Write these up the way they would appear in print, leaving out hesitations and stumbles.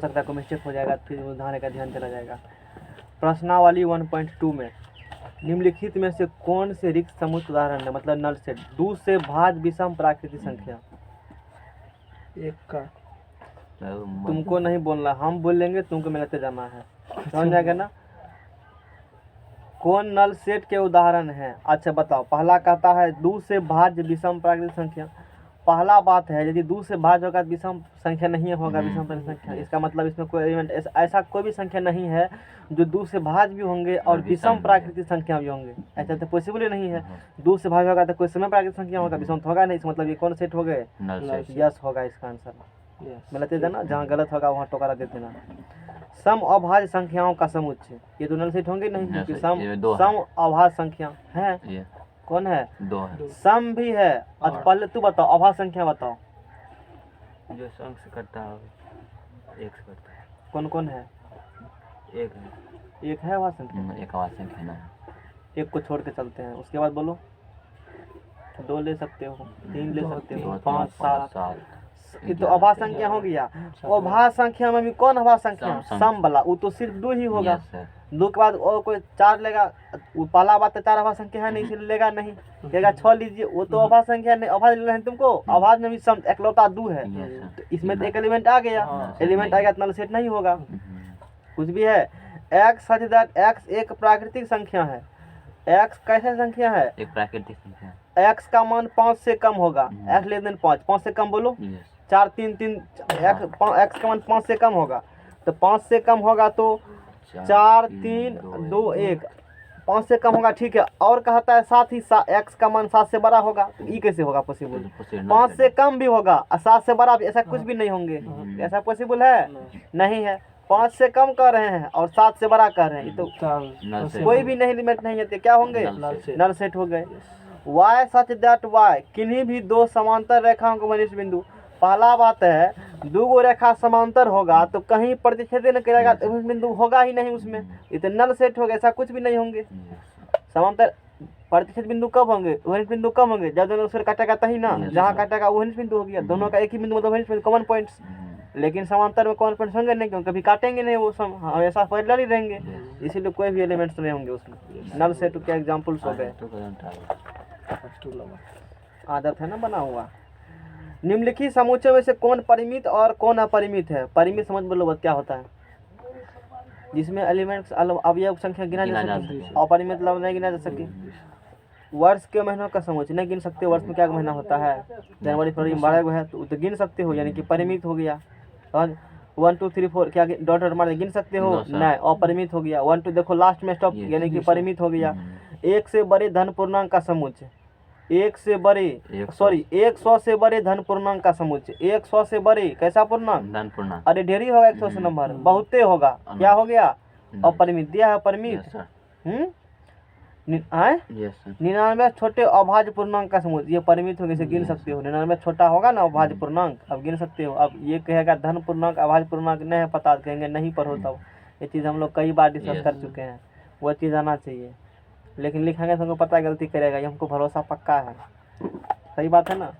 सकता कोई मिस्टेक हो जाएगा, फिर उधारने का ध्यान चला जाएगा। प्रश्नावली 1.2 में निम्नलिखित में से कौन से रिक्त समुच्चय उदाहरण है, मतलब नल सेट। 2 से भाज्य विषम प्राकृतिक संख्या। एक का तुमको नहीं बोलना, हम बोलेंगे तुमको मिलाते जाना है, समझ जाएगा ना। कौन नल सेट के उदाहरण है? अच्छा बताओ। पहला कहता है 2 से भाज्य विषम प्राकृतिक संख्या। पहला बात है यदि 2 से भाज्य होगा विषम संख्या नहीं होगा, विषम प्राकृतिक संख्या। इसका मतलब इसमें कोई एलिमेंट ऐसा कोई भी संख्या नहीं है जो 2 से भाज्य भी होंगे और विषम प्राकृतिक संख्या भी होंगे, ऐसा तो पॉसिबल ही नहीं है। 2 से भाज्य होगा तो कोई समय प्राकृतिक संख्या होगा, विषम तो होगा नहीं। इसका मतलब ये कौन सेट हो गए? यस होगा इसका आंसर। मिलाते जाना, जहाँ गलत होगा वहाँ टोकरा दे देना। सम अभाज्य संख्याओं का समुच्चय, ये तो नल सेट होंगे नहीं, क्योंकि सम अभाज्य संख्या है। कौन है? 2 है। सम भी है। अच्छा पहले तू बताओ अभाज्य संख्या बताओ। जो अंक से करता है 1 से करता है। कौन कौन है? 1 है। एक है अभाज्य संख्या, एक अभाज्य संख्या ना, एक को छोड़ के चलते हैं। उसके बाद बोलो। 2 ले सकते हो, 3 ले सकते हो, 5 7। ये तो अभाज्य संख्या हो गया। अभाज्य संख्या में भी कौन अभाज्य संख्या? सम वाला, वो तो सिर्फ 2 ही होगा। 2 के बाद और कोई 4 लेगा, वो पहला बात तो 4 अभाज्य संख्या है नहीं, इसलिए लेगा नहीं। लेगा 6 लीजिए, वो तो अभाज्य संख्या नहीं। अभाज्य लेना है तुमको, अभाज्य में भी सम एकलौता 2 है, तो इसमें तो एक एलिमेंट आ गया। एलिमेंट आएगा तो नल सेट नहीं होगा। कुछ भी है। x सच दैट x एक प्राकृतिक संख्या है। x कैसे संख्या है? एक प्राकृतिक संख्या। x का मान 5 से कम होगा। x लेस देन 5, 5 से कम बोलो। 4 3 3 x का मान 5 से कम होगा, तो 5 से कम होगा तो 4 3 2 1, 5 से कम होगा, ठीक है। और कहता है साथ ही x का मान 7 से बड़ा होगा, तो ये कैसे होगा पॉसिबल? 5 से कम भी होगा और 7 से बड़ा भी, ऐसा कुछ भी नहीं होंगे। ऐसा पॉसिबल है? नहीं है। 5 से कम कर रहे हैं और 7 से बड़ा कर रहे हैं, ये तो कोई भी नहीं लिमिट नहीं है, तो क्या होंगे? नल सेट हो गए। y सच दैट y किन्हीं भी 2 समांतर रेखाओं को घनिष्ठ बिंदु। पहला बात है 2 गो रेखा समांतर होगा तो कहीं प्रतिच्छेदन न करेगा, तो बिंदु होगा ही नहीं उसमें, ये तो नल सेट हो गया। ऐसा कुछ भी नहीं होंगे। समांतर प्रतिच्छेद बिंदु कब होंगे? घनिष्ठ बिंदु कब होंगे? जब दोनों उससे काटेगा तही ना, जहाँ काटेगा वो घनिष्ठ बिंदु हो गया। दोनों का एक ही बिंदु मतलब घनिष्ठ बिंदु, कॉमन पॉइंट्स। लेकिन समांतर में कॉमन पॉइंट्स होंगे नहीं, क्योंकि कभी काटेंगे नहीं, वो हमेशा पैरेलल ही रहेंगे, इसीलिए कोई भी एलिमेंट्स नहीं होंगे उसमें। नल सेट के एग्जाम्पल्स हो गए। आदत है ना बना हुआ। निम्नलिखित समुच्चय में से कौन परिमित और कौन अपरिमित है? परिमित समझ बोलो क्या होता है? जिसमें एलिमेंट्स अवयव संख्या गिना जा सके। अपरिमित मतलब नहीं गिना जा सके। वर्ष के महीनों का समुच्चय नहीं गिन सकते। वर्ष में क्या महीना होता है? जनवरी फरवरी 12 गो है, तो गिन सकते हो, यानी कि परिमित हो गया। 1 2 3 4 क्या डॉट डॉट मार गिन सकते हो? नहीं, अपरिमित हो गया। 1 2 देखो लास्ट में स्टॉप, यानी कि परिमित हो गया। 1 से बड़े धन पूर्णांक का समुच्चय। 1 से बड़े 100 से बड़े धन पूर्णांक का समुच्चय। 100 से बड़े कैसा पूर्णांक? धन पूर्णांक। अरे ढेरी होगा 100 से नंबर, बहुते होगा। क्या हो गया? अपरिमित दिया है, अपरिमित। 99 छोटे अभाज्य पूर्णांक का समुच्चय, ये परिमित होने से गिन सकते हो। 99 छोटा होगा ना अभाज्य पूर्णांक, अब गिन सकते हो। अब ये कहेगा धन पूर्णांक अभाज्य पूर्णांक नहीं है पता, कहेंगे नहीं पढ़ो तब। ये चीज़ हम लोग कई बार डिस्कस कर चुके हैं, वो चीज़ आना चाहिए। लेकिन लिखेंगे तो हमको पता है गलती करेगा, ये हमको भरोसा पक्का है। सही बात है ना?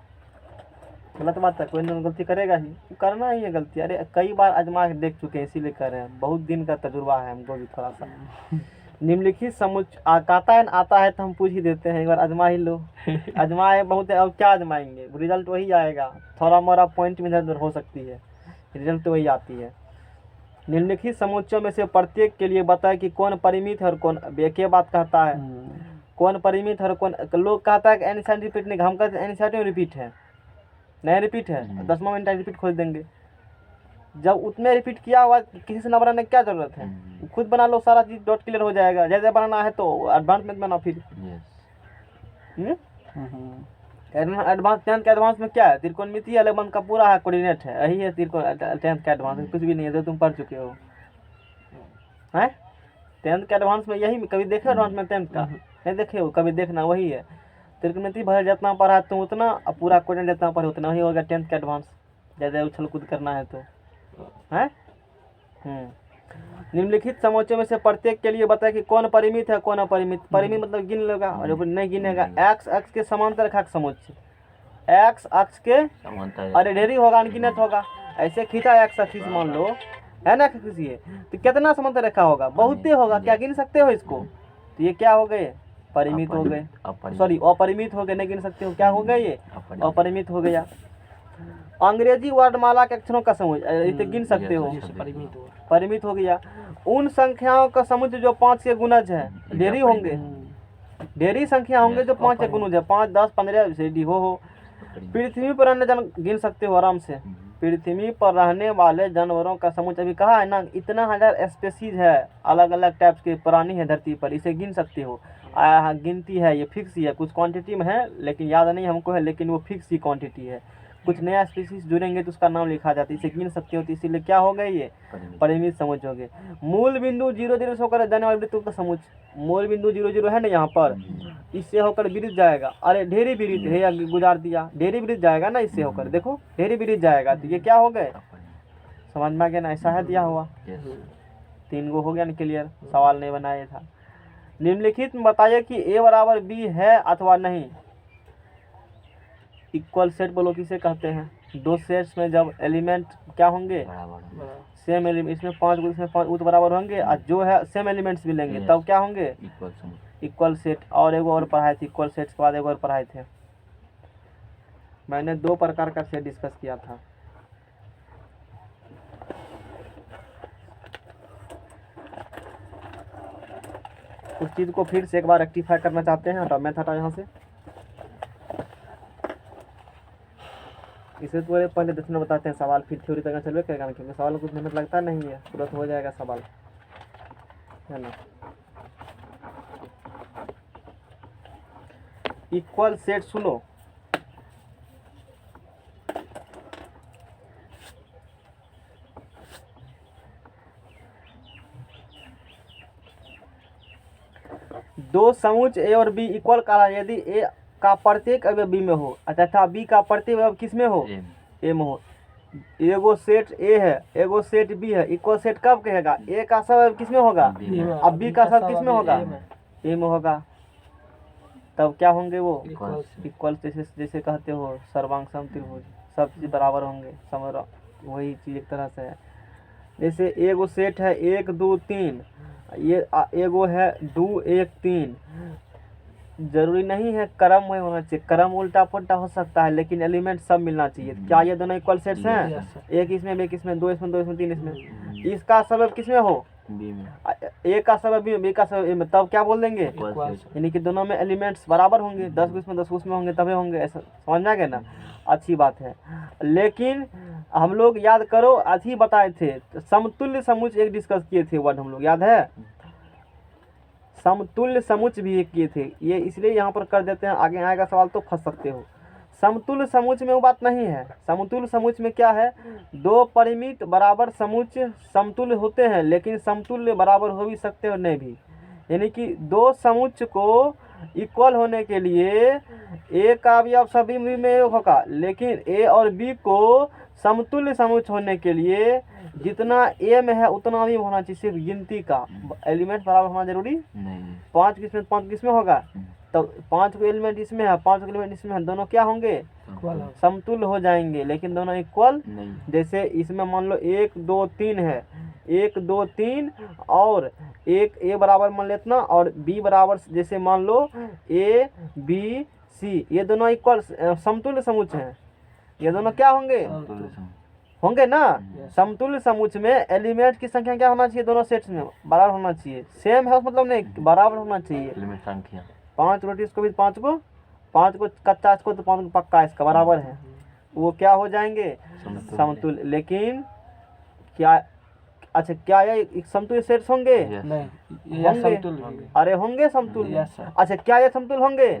गलत बात है, कोई ना गलती करेगा ही, करना ही है गलती। अरे कई बार आजमा के देख चुके हैं, इसीलिए कर रहे हैं। बहुत दिन का तजुर्बा है हमको भी थोड़ा सा। निम्नलिखित समुच्चय आता है तो हम पूछ ही देते हैं, एक बार आजमा ही लो। आजमाए बहुत है, अब क्या आजमाएंगे? रिजल्ट वही आएगा, थोड़ा मोड़ा पॉइंट में इधर उधर हो सकती है, रिजल्ट तो वही आती है। निम्नलिखित समुच्चयों में से प्रत्येक के लिए बताए कि कौन परिमित है और कौन। एक बात कहता है कौन परिमित है और कौन। लोग कहता है कि एनी साइन रिपीट नहीं, हम कहते हैं एनी साइन में रिपीट है, नहीं रिपीट है। 10वां मिनट रिपीट खोज देंगे। जब उसमें रिपीट किया हुआ किसी से ना बनाने की क्या जरूरत है? खुद बना लो, सारा चीज डॉट क्लियर हो जाएगा। जैसे बनाना है तो एडवांस में बनाओ फिर। एडवांस 10th का एडवांस में क्या है? त्रिकोणमितीय एलिमेंट का पूरा है, कोऑर्डिनेट है, यही है त्रिकोण 10th का एडवांस। कुछ भी नहीं है, जो तुम पढ़ चुके हो हैं। 10th का एडवांस में यही, कभी देखे एडवांस में 10th का? नहीं देखे हो, कभी देखना, वही है। त्रिकोणमितीय भर जितना पढ़ा तुम उतना, और पूरा कोऑर्डिनेट जितना पढ़े उतना ही होगा 10th का एडवांस। ज़्यादा उछल कूद करना है तो है। निम्नलिखित समुच्चय में से प्रत्येक के लिए बताए कि कौन परिमित है कौन अपरिमित। परिमित मतलब गिन लेगा, और जब नहीं गिनेगा। x अक्ष के समांतर रेखा का समुच्चय। x अक्ष के, अरे ढेरी होगा, अनगिनत होगा। ऐसे खींचा x अक्ष मान लो, है ना किसी है, तो कितना समांतर रेखा होगा, बहुत ही होगा। क्या गिन सकते हो इसको? तो ये क्या हो गए, परिमित हो गए, सॉरी अपरिमित हो गए, नहीं गिन सकते हो। क्या हो गए ये, अपरिमित हो गया। अंग्रेजी वर्णमाला के अक्षरों का समूह, इसे गिन सकते हो, परिमित हुआ। परिमित हो गया। उन संख्याओं का समुच्चय जो 5 के गुणज है, ढेरी होंगे, ढेरी संख्या होंगे जो 5 के गुणज है, 5, 10, 15 से डी हो। पृथ्वी पर अन्य जन गिन सकते हो आराम से। पृथ्वी पर रहने वाले जानवरों का समुच्चय, अभी कहा है ना, इतना हजार स्पेसीज है, अलग अलग टाइप्स के प्राणी है धरती पर, इसे गिन सकते हो। गिनती है, ये फिक्स ही है, कुछ क्वांटिटी में है लेकिन याद नहीं हमको है, लेकिन वो फिक्स ही क्वांटिटी है। कुछ नया स्पीसीज जुड़ेंगे तो उसका नाम लिखा जाता है, इसे गिन सकते हो। तो इसीलिए क्या हो गए ये, परिमित समुच्चय हो गए। मूल बिंदु 0, 0 से होकर जाने वाले वृत्तों का समुच्चय, मूल बिंदु 0, 0 है ना यहाँ पर, इससे होकर वृत्त जाएगा। अरे ढेरी वृत्त है, या गुजार दिया, ढेरी वृत्त जाएगा ना इससे होकर, देखो ढेरी वृत्त जाएगा, तो ये क्या हो गए, समझ में आ गया ना, ऐसा है दिया हुआ। 3 गो हो गया ना क्लियर, सवाल नहीं बनाया था। निम्नलिखित में बताइए कि ए बराबर बी है अथवा नहीं। इक्वल सेट बोलो किसे कहते हैं, दो सेट्स में जब एलिमेंट क्या होंगे, सेम एलिमेंट, इसमें 5 गो, इसमें 5 तो बराबर होंगे, और जो है सेम एलिमेंट्स भी लेंगे तब क्या होंगे, इक्वल सेट। और एगो और पढ़ाए थे, इक्वल सेट्स के बाद एगो और पढ़ाए थे, मैंने 2 प्रकार का सेट डिस्कस किया था। उस चीज़ को फिर से एक बार रेक्टिफाई करना चाहते हैं, हटाओ मैथ हटाओ यहाँ से। इसे तो पहले देखना बताते हैं सवाल, फिर थ्योरी तक चलवे करेगा ना, क्योंकि सवाल में कुछ मेहनत लगता नहीं है, तुरंत हो जाएगा सवाल, है ना। इक्वल सेट सुनो, दो समुच्चय ए और बी इक्वल कहला यदि ए का प्रत्येक अवयव बी में हो तथा बी का प्रत्येक अवयव किस में हो, ए में हो। एगो सेट ए है, एगो सेट बी है, इक्वल सेट कब कहेगा, ए का सब अवयव किस में होगा, अब बी का सब किस में होगा, ए में होगा, तब क्या होंगे वो इक्वल। जैसे कहते हो सर्वांग समत्रिभुज, सब चीज बराबर होंगे, समझ, वही चीज एक तरह से है। जैसे एगो सेट है 1, 2, 3, ये एगो है 2, 1, 3, जरूरी नहीं है क्रम में होना चाहिए, क्रम उल्टा पुल्टा हो सकता है, लेकिन एलिमेंट सब मिलना चाहिए। क्या ये दोनों इक्वल सेट्स हैं, एक इसमें, एक इसमें, 2 इसमें, 2 इसमें, 3 इसमें, इसका सबब किस में हो, ए का सबब बी, बी का सबब ए में, तब क्या बोल देंगे, यानी कि दोनों में एलिमेंट्स बराबर होंगे, 10 इसमें 10 उसमें होंगे, तभी होंगे, ऐसा समझ में आ गया ना, अच्छी बात है। लेकिन हम लोग याद करो, आज ही बताए थे, समतुल्य समुच्चय एक डिस्कस किए थे वर्ड, हम लोग याद है, समतुल्य समुच्चय भी एक किए थे, ये इसलिए यहाँ पर कर देते हैं, आगे आएगा सवाल तो फंस सकते हो। समतुल्य समुच्चय में वो बात नहीं है, समतुल्य समुच्चय में क्या है, दो परिमित बराबर समुच्चय समतुल्य होते हैं, लेकिन समतुल्य बराबर हो भी सकते हैं और नहीं भी, यानी कि दो समुच्चय को इक्वल होने के लिए ए का अवयव सभी में होगा, लेकिन ए और बी को समतुल्य समुच्चय होने के लिए जितना ए में है उतना भी होना चाहिए, सिर्फ गिनती का एलिमेंट बराबर होना जरूरी नहीं। 5 किसमें 5 किसमें होगा, तो 5 को एलिमेंट इसमें है, 5 को एलिमेंट इसमें है, दोनों क्या होंगे, समतुल्य हो जाएंगे, लेकिन दोनों इक्वल नहीं। जैसे इसमें मान लो 1, 2, 3 है, 1, 2, 3 और एक ए बराबर मान लेतना और बी बराबर, जैसे मान लो ए बी सी, ये दोनों इक्वल समतुल्य समुच्चय हैं, ये दोनों क्या होंगे, होंगे ना। समतुल्य समुच्चय में एलिमेंट की संख्या क्या होना चाहिए, दोनों सेट्स में बराबर होना चाहिए, सेम है मतलब नहीं, बराबर होना चाहिए। एलिमेंट संख्या 5 रोटी इसको भी 5 को कच्चा, इसको तो 5 को पक्का, इसका बराबर है, वो क्या हो जाएंगे, समतुल्य। लेकिन क्या, अच्छा क्या ये समतुल्य सेट्स होंगे, नहीं, होंगे, अरे होंगे समतुल्य। अच्छा क्या ये समतुल्य होंगे,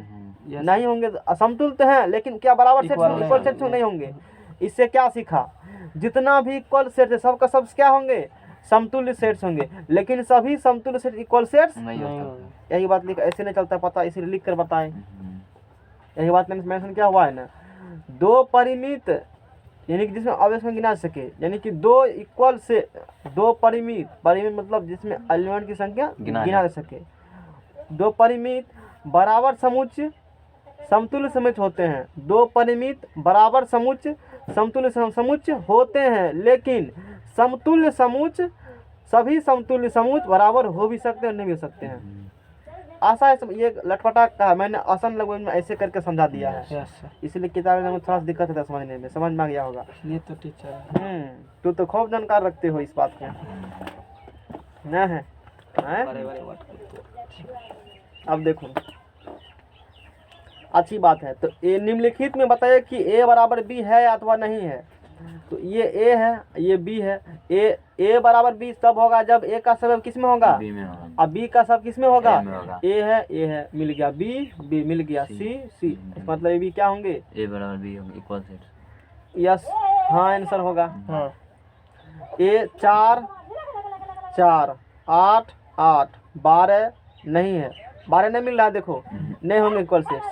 नहीं होंगे, असमतुल्य तो हैं, लेकिन क्या बराबर सेट्स होंगे, इक्वल सेट्स नहीं होंगे। इससे क्या सीखा, जितना भी इक्वल सेट है सबका सब क्या होंगे, समतुल्य सेट्स होंगे, लेकिन सभी समतुल्य सेट इक्वल सेट्स नहीं होंगे। यही बात लिख, ऐसे नहीं चलता पता, इसीलिए लिख कर बताएं, यही बात मेंशन क्या हुआ है ना। दो परिमित यानी कि जिसमें अवयव गिना सके, यानी कि दो इक्वल से दो परिमित मतलब जिसमें एलिमेंट की संख्या गिना जा सके, दो परिमित बराबर समुच्चय समतुल्य समुच्चय होते हैं, दो परिमित बराबर समुच्चय समतुल्य समुच्चय होते हैं, लेकिन समतुल्य समुच्चय सभी समतुल्य समुच्चय बराबर हो भी सकते हैं और नहीं भी हो सकते हैं। आशा है ये लटपटा कहा मैंने आसान लैंग्वेज में ऐसे करके समझा दिया है, यस सर, इसलिए किताब में थोड़ा सा दिक्कत होता है समझने में, समझ में आ गया होगा। ये तो टीचर है। तू तो खूब जानकार रखते हो इस बात को, न है हैं? बड़े बड़े वर्ड को अब देखो अच्छी बात है, तो ये निम्नलिखित में बताइए कि a बराबर b है अथवा नहीं है। तो ये a है, ये b है। a बराबर b तब होगा जब a का सबब किस में होगा, बी में होगा, अब b का सब किस में होगा, A में होगा। a है मिल गया, b मिल गया, c मतलब ये भी क्या होंगे, ए बराबर बी होगा, इक्वल सेट। यस हाँ आंसर होगा। हाँ, a 4 4 8 8 12 नहीं है, 12 नहीं मिल रहा है, देखो नहीं होंगे इक्वल सेट्स,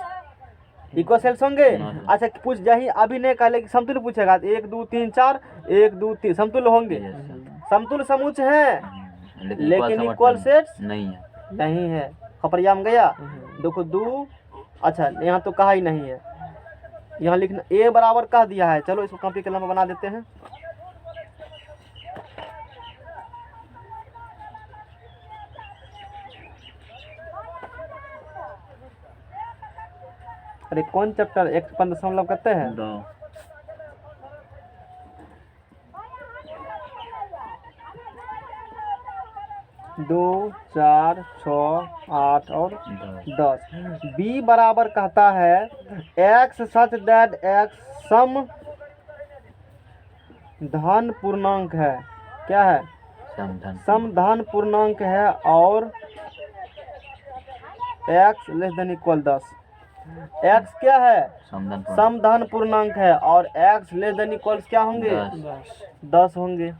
इक्वल सेट्स होंगे। अच्छा पूछ जही अभी नहीं कहा, लेकिन समतुल्य पूछेगा 1 2 3 4 1 2 3 समतुल्य होंगे, समतुल्य समुच्चय हैं लेकिन इक्वल सेट्स नहीं है। नहीं है। खपरिया में गया, देखो 2 अच्छा यहाँ तो कहा ही नहीं है, यहाँ लिखना a बराबर कह दिया है। चलो इसको कॉपी कलम में बना देते हैं। अरे कौन चैप्टर 1.5 करते हैं, 2 2 4 6 8 और 10। b बराबर कहता है x सच दैट x सम धन पूर्णांक है। क्या है, समधन। सम धन पूर्णांक है और x less than equal 10। x क्या है, समधन पूर्ण। सम धन पूर्णांक है और x लेस देन इक्वल्स क्या होंगे, 10 10 होंगे।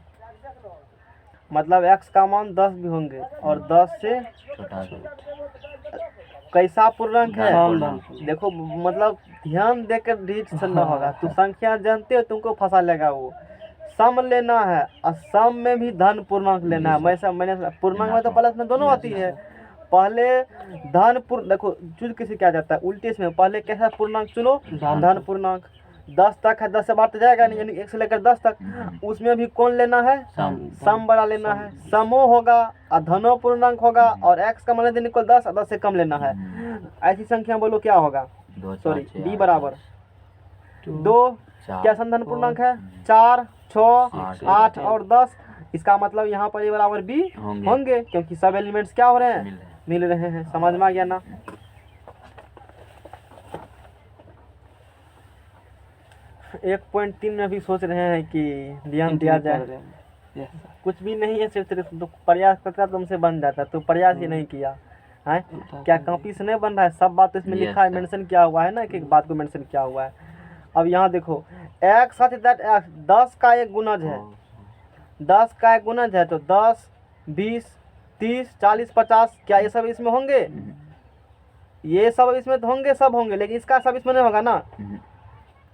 मतलब x का मान 10 भी होंगे और 10 से छोटा सा। कैसा पूर्णांक है, पूर्णांक। देखो मतलब ध्यान देकर रीड चलना होगा। तू संख्या जानते हो, तुमको फंसा लेगा वो। सम लेना है और सम में भी धन पूर्णांक लेना है। मैंने पूर्णांक में तो प्लस में दोनों आती है। पहले धन देखो चूज किसी क्या जाता है उल्टे इसमें, पहले कैसा पूर्णांक चुनो, धन पूर्णांक। 10 तक है, 10 से बाहर तो जाएगा नहीं, यानी 1 से लेकर 10 तक। उसमें भी कौन लेना है, सम बड़ा लेना है। समो होगा और धनो पूर्णांक होगा और x का मान देने को 10 और 10 से कम लेना है। ऐसी संख्या बोलो क्या होगा, सॉरी b बराबर 2 क्या समधन पूर्णांक है, 4 6 8 और 10। इसका मतलब यहाँ पर a बराबर b होंगे क्योंकि सब एलिमेंट्स क्या हो रहे हैं, मिल रहे हैं। समझ में आ गया ना। 1.3 में भी सोच रहे हैं कि ध्यान दिया जाए, कुछ भी नहीं है, सिर्फ तो प्रयास करता तुमसे बन जाता, तो प्रयास ही नहीं किया है। क्या कॉपी से नहीं बन रहा है, सब बात इसमें लिखा है, मेंशन किया हुआ है ना, एक एक बात को मेंशन किया हुआ है। अब यहाँ देखो x सच दैट x 10 का एक गुणज है, 10 का एक गुणज है, तो 10 20 30 40 50 क्या ये सब इसमें होंगे, ये सब इसमें तो होंगे, सब होंगे, लेकिन इसका सब इसमें नहीं होगा ना।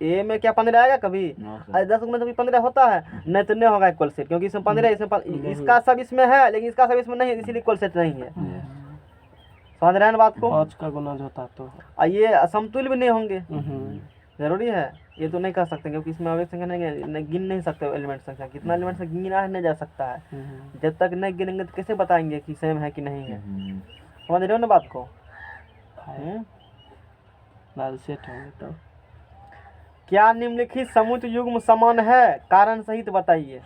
ए में क्या 15 आएगा कभी, 10 में तो भी 15 होता है, नहीं तो नहीं होगा इक्वल सेट, क्योंकि इसमें 15 इसमें इसका सब इसमें है लेकिन इसका सब इसमें नहीं है, इसीलिए इक्वल सेट नहीं है। समझ रहे हैं ना बात को। 5 का गुणज होता तो ये समतुल्य भी नहीं होंगे, जरूरी है। ये तो नहीं कह सकते क्योंकि इसमें अवयव संख्या नहीं गिन नहीं सकते एलिमेंट संख्या, कितना एलिमेंट से गिना है नहीं जा सकता है। जब तक नहीं गिनेंगे तो कैसे बताएंगे कि सेम है कि नहीं है। समझ रहे हो ना बात को। लाल सेट होंगे तो क्या निम्नलिखित समुच्चय युग्म समान है, कारण सहित बताइए।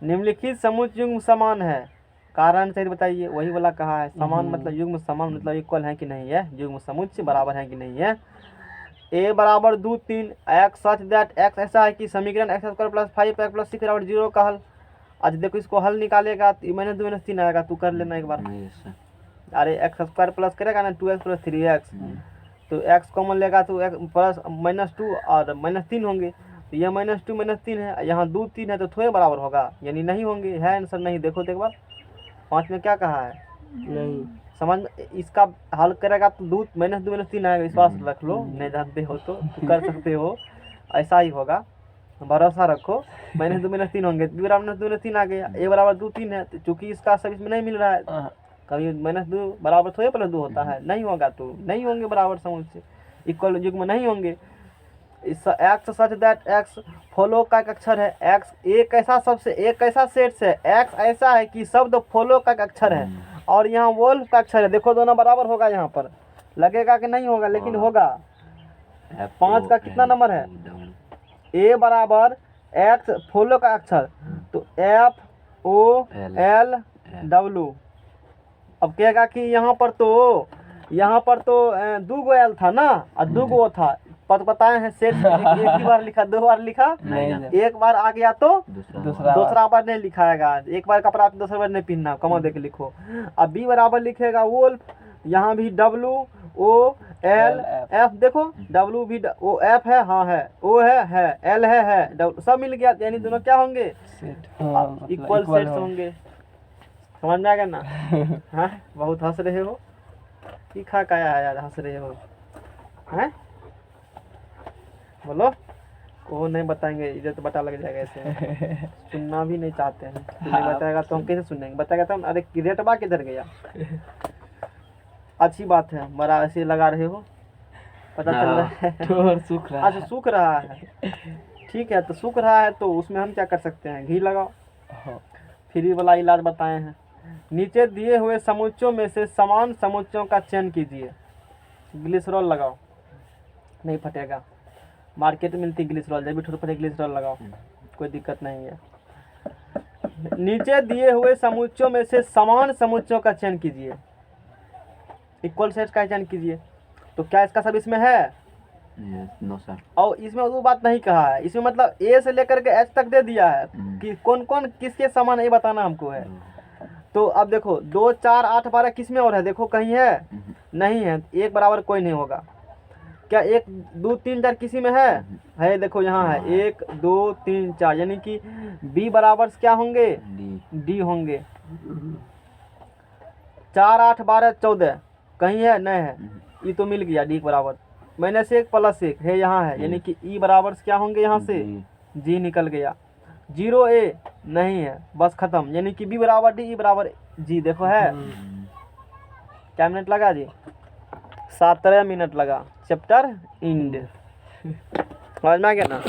निम्नलिखित समुच्चय युग्म समान है, कारण सहित बताइए। वही वाला कहा है, समान मतलब युग्म, समान मतलब इक्वल है कि नहीं है, युग्म समुच्चय बराबर है कि नहीं है। a बराबर 2 3 x सच दैट x ऐसा है कि समीकरण x square plus 5x plus 6 बराबर 0 का हल। आज देखो इसको हल निकालेगा तो -2 -3 आएगा, तू कर लेना एक बार। अरे x स्क्वायर प्लस करेगा ना 2x प्लस 3x, तो x कॉमन लेगा तो प्लस -2 और -3 होंगे, तो ये -2 -3 है, यहाँ 2 3 है तो थोड़े बराबर होगा, यानी नहीं होंगे। है आंसर नहीं, देखो तो एक बार 5 में क्या कहा है नहीं। समझ। इसका हल करेगा तो -2 -3 आएगा, विश्वास रख लो, नहीं जानते हो तो कर सकते हो, ऐसा ही होगा, भरोसा रखो। -2 -3 होंगे, b बराबर -2 -3 आ गया, a बराबर 2 3 है, तो चूंकि इसका सब इसमें नहीं मिल रहा है, कभी -2 बराबर थोड़े +2 होता है, नहीं होगा तो नहीं होंगे बराबर समुच्चय, इक्वल युग्म नहीं होंगे। X such that x follow का एक अक्षर है। एक्स एक ऐसा सेट है, एक्स ऐसा है कि शब्द फॉलो का एक अक्षर है और यहाँ वोल्फ का अक्षर है। देखो दोनों बराबर होगा, यहाँ पर लगेगा कि नहीं होगा, लेकिन होगा। 5 का कितना नंबर है? ए बराबर एक्स फॉलो का अक्षर, तो FOLW। अब कहेगा कि यहाँ पर तो दो गो एल था ना और दो गो था, बताए हैं सेट। एक ही बार लिखा, 2 बार लिखा नहीं, एक बार आ गया तो दूसरा दूसरा बार नहीं लिखाएगा। एक बार कपड़ा दूसरा बार नहीं पहनना, कमा दे के लिखो। अब बी बराबर लिखेगा वोल्फ, यहाँ भी WOLF। देखो W भी OF है, हाँ है, O है L है W, सब मिल गया, यानी दोनों क्या होंगे? सेट। हाँ, मतलब इक्वल सेट्स होंगे। समझ में आ गया ना? हाँ, बहुत हंस रहे हो, तीखा काया है यार, हंस रहे हो हैं? बोलो। वो नहीं बताएंगे, इज्जत बटा लग जाएगा ऐसे। सुनना भी नहीं चाहते हैं, नहीं बताएगा तो हम कैसे सुनेंगे? बताएगा तो अरे रेटबा किधर गया? अच्छी बात है, बड़ा ऐसे लगा रहे हो, पता चल रहा है। ठोर सूख रहा अच्छा सूख रहा है, ठीक है, तो सूख रहा है तो उसमें हम क्या कर सकते हैं? घी लगाओ। है। फ्री वाला इलाज बताए हैं। नीचे दिए हुए समुच्चयों में से समान समुच्चयों का चयन कीजिए। ग्लिसरॉल लगाओ, नहीं फटेगा, मार्केट में मिलती ग्लिसरॉल, जब भी ठोर फटे ग्लिसरॉल लगाओ, कोई दिक्कत नहीं है। नीचे दिए हुए समुच्चयों में से समान समुच्चयों का चयन कीजिए, इक्वल सेट का चयन कीजिए। तो क्या इसका सब इसमें है? No sir. और इसमें वो बात नहीं कहा है, इसमें मतलब ए से लेकर के एच तक दे दिया है कि कौन कौन किसके समान है, ये बताना हमको है। तो अब देखो 2 4 8 12 किस में और है? देखो कहीं है? नहीं है। 1 बराबर कोई नहीं होगा। क्या 1 2 3 4 किसी में है? देखो यहाँ है 1 2 3 4, यानी कि बी बराबर क्या होंगे? डी होंगे। 4 8 12 14 कहीं है? नहीं है। ई तो मिल गया डी बराबर, -1 + 1 है, यहाँ है, यानी कि ई बराबर क्या होंगे? यहाँ से जी निकल गया। 0 A नहीं है, बस खत्म, यानी कि बी बराबर डी, ई बराबर जी। देखो है क्या मिनट लगा जी? 17 मिनट लगा। Chapter end. समझ में आ गया ना?